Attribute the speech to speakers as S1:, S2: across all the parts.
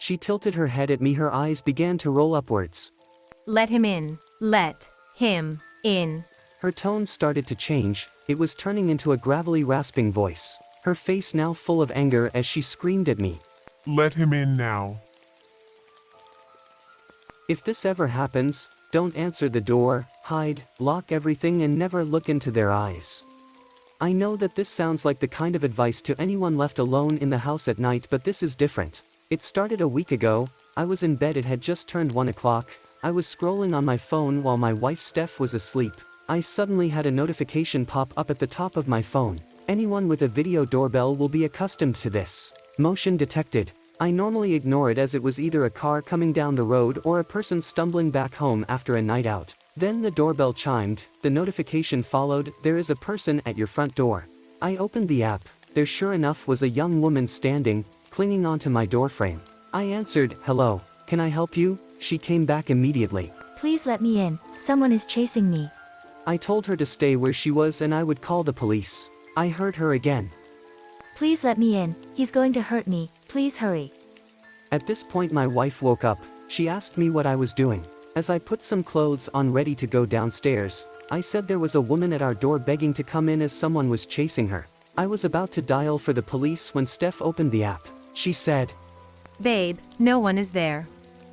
S1: She tilted her head at me, her eyes began to roll upwards.
S2: Let him in. Let him in.
S1: Her tone started to change, it was turning into a gravelly rasping voice. Her face now full of anger as she screamed at me.
S3: Let him in now.
S1: If this ever happens, don't answer the door, hide, lock everything and never look into their eyes. I know that this sounds like the kind of advice to anyone left alone in the house at night, but this is different. It started a week ago. I was in bed, it had just turned 1 o'clock. I was scrolling on my phone while my wife Steph was asleep. I suddenly had a notification pop up at the top of my phone. Anyone with a video doorbell will be accustomed to this. Motion detected. I normally ignore it as it was either a car coming down the road or a person stumbling back home after a night out. Then the doorbell chimed, the notification followed, there is a person at your front door. I opened the app. There sure enough was a young woman standing, clinging onto my doorframe. I answered, hello, can I help you? She came back immediately.
S4: Please let me in, someone is chasing me.
S1: I told her to stay where she was and I would call the police. I heard her again.
S4: Please let me in, he's going to hurt me, please hurry.
S1: At this point my wife woke up. She asked me what I was doing. As I put some clothes on ready to go downstairs, I said there was a woman at our door begging to come in as someone was chasing her. I was about to dial for the police when Steph opened the app. She said,
S2: Babe, no one is there.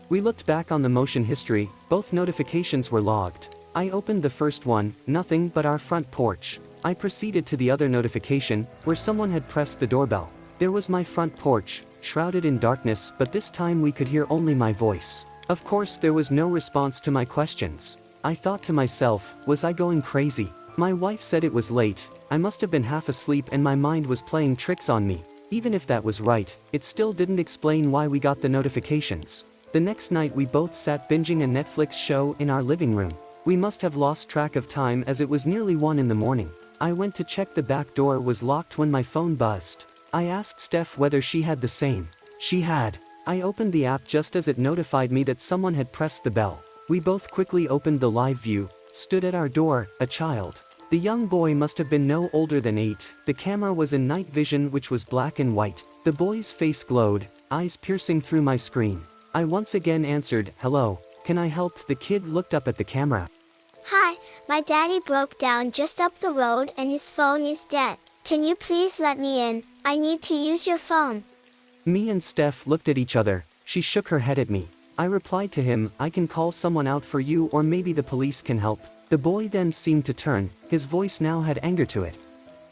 S1: We looked back on the motion history, both notifications were logged. I opened the first one, nothing but our front porch. I proceeded to the other notification, where someone had pressed the doorbell. There was my front porch, shrouded in darkness, but this time we could hear only my voice. Of course there was no response to my questions. I thought to myself, was I going crazy? My wife said it was late, I must have been half asleep and my mind was playing tricks on me. Even if that was right, it still didn't explain why we got the notifications. The next night we both sat binging a Netflix show in our living room. We must have lost track of time as it was nearly 1 in the morning. I went to check the back door was locked when my phone buzzed. I asked Steph whether she had the same. She had. I opened the app just as it notified me that someone had pressed the bell. We both quickly opened the live view. Stood at our door, a child. The young boy must have been no older than 8. The camera was in night vision which was black and white. The boy's face glowed, eyes piercing through my screen. I once again answered, hello, can I help? The kid looked up at the camera.
S5: Hi, my daddy broke down just up the road and his phone is dead. Can you please let me in? I need to use your phone.
S1: Me and Steph looked at each other. She shook her head at me. I replied to him, I can call someone out for you or maybe the police can help. The boy then seemed to turn, his voice now had anger to it.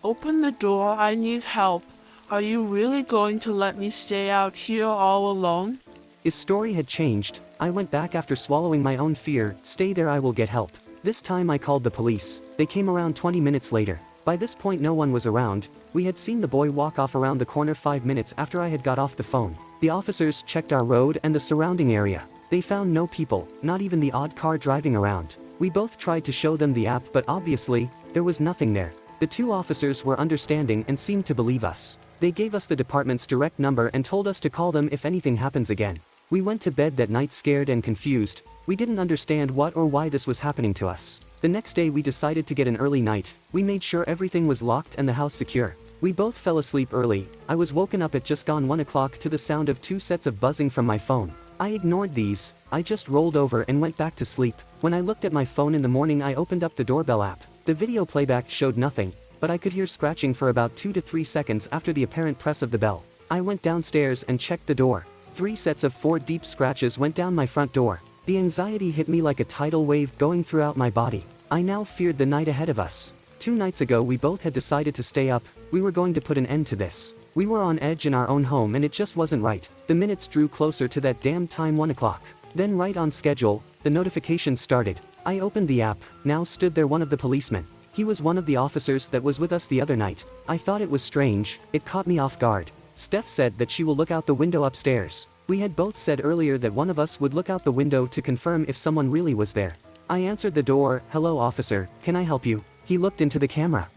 S6: Open the door, I need help. Are you really going to let me stay out here all alone?
S1: His story had changed. I went back after swallowing my own fear, stay there, I will get help. This time I called the police. They came around 20 minutes later. By this point no one was around. We had seen the boy walk off around the corner 5 minutes after I had got off the phone. The officers checked our road and the surrounding area. They found no people, not even the odd car driving around. We both tried to show them the app but obviously, there was nothing there. The 2 officers were understanding and seemed to believe us. They gave us the department's direct number and told us to call them if anything happens again. We went to bed that night scared and confused. We didn't understand what or why this was happening to us. The next day we decided to get an early night. We made sure everything was locked and the house secure. We both fell asleep early. I was woken up at just gone 1 o'clock to the sound of 2 sets of buzzing from my phone. I ignored these. I just rolled over and went back to sleep. When I looked at my phone in the morning I opened up the doorbell app. The video playback showed nothing, but I could hear scratching for about 2 to 3 seconds after the apparent press of the bell. I went downstairs and checked the door. 3 sets of 4 deep scratches went down my front door. The anxiety hit me like a tidal wave going throughout my body. I now feared the night ahead of us. 2 nights ago we both had decided to stay up. We were going to put an end to this. We were on edge in our own home and it just wasn't right. The minutes drew closer to that damn time, 1 o'clock. Then right on schedule, the notifications started. I opened the app. Now stood there one of the policemen. He was one of the officers that was with us the other night. I thought it was strange. It caught me off guard. Steph said that she will look out the window upstairs. We had both said earlier that one of us would look out the window to confirm if someone really was there. I answered the door, hello officer, can I help you? He looked into the camera.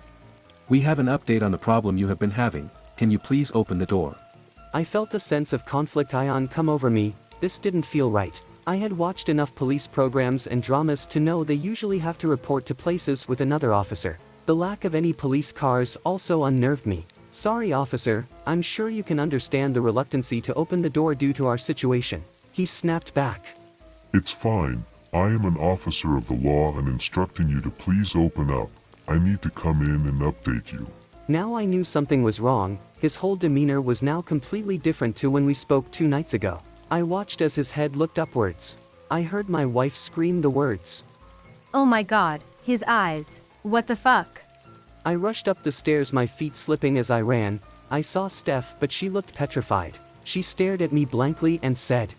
S7: We have an update on the problem you have been having, can you please open the door?
S1: I felt a sense of conflict come over me. This didn't feel right. I had watched enough police programs and dramas to know they usually have to report to places with another officer. The lack of any police cars also unnerved me. Sorry officer, I'm sure you can understand the reluctancy to open the door due to our situation. He snapped back.
S3: It's fine. I am an officer of the law and instructing you to please open up. I need to come in and update you.
S1: Now I knew something was wrong. His whole demeanor was now completely different to when we spoke 2 nights ago. I watched as his head looked upwards. I heard my wife scream the words.
S2: Oh my god, his eyes. What the fuck?
S1: I rushed up the stairs, my feet slipping as I ran. I saw Steph, but she looked petrified. She stared at me blankly and said,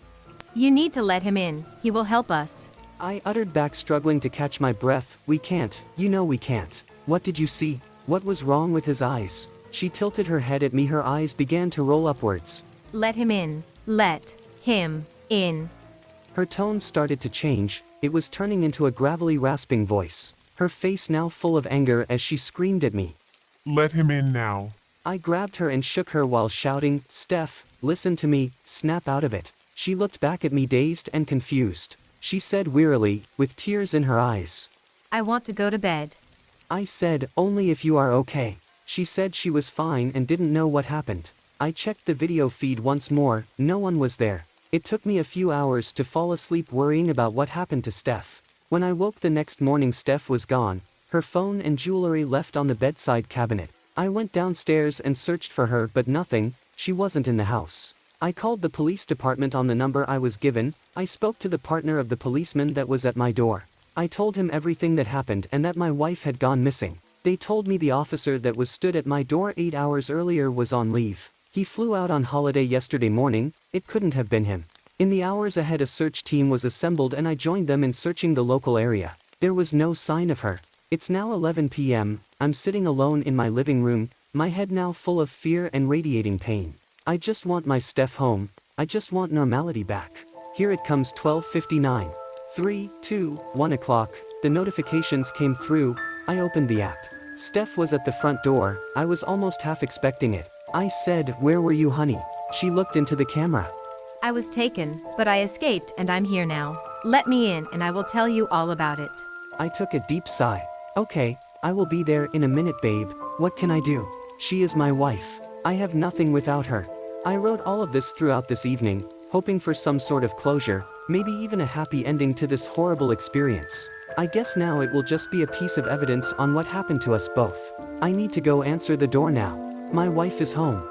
S2: You need to let him in, he will help us.
S1: I uttered back, struggling to catch my breath. We can't, you know we can't. What did you see? What was wrong with his eyes? She tilted her head at me, her eyes began to roll upwards.
S2: Let him in. Let him in.
S1: Her tone started to change, it was turning into a gravelly, rasping voice. Her face now full of anger as she screamed at me.
S3: Let him in now.
S1: I grabbed her and shook her while shouting, Steph, listen to me, snap out of it. She looked back at me dazed and confused. She said wearily, with tears in her eyes.
S2: I want to go to bed.
S1: I said, only if you are okay. She said she was fine and didn't know what happened. I checked the video feed once more, no one was there. It took me a few hours to fall asleep worrying about what happened to Steph. When I woke the next morning, Steph was gone, her phone and jewelry left on the bedside cabinet. I went downstairs and searched for her, but nothing, she wasn't in the house. I called the police department on the number I was given. I spoke to the partner of the policeman that was at my door. I told him everything that happened and that my wife had gone missing. They told me the officer that was stood at my door 8 hours earlier was on leave. He flew out on holiday yesterday morning. It couldn't have been him. In the hours ahead, a search team was assembled and I joined them in searching the local area. There was no sign of her. It's now 11 p.m. I'm sitting alone in my living room, my head now full of fear and radiating pain. I just want my Steph home. I just want normality back. Here it comes, 12:59. 3, 2, 1 o'clock. The notifications came through. I opened the app. Steph was at the front door. I was almost half expecting it. I said, where were you, honey? She looked into the camera.
S2: I was taken, but I escaped and I'm here now. Let me in and I will tell you all about it.
S1: I took a deep sigh. Okay, I will be there in a minute, babe. What can I do? She is my wife. I have nothing without her. I wrote all of this throughout this evening, hoping for some sort of closure, maybe even a happy ending to this horrible experience. I guess now it will just be a piece of evidence on what happened to us both. I need to go answer the door now. My wife is home.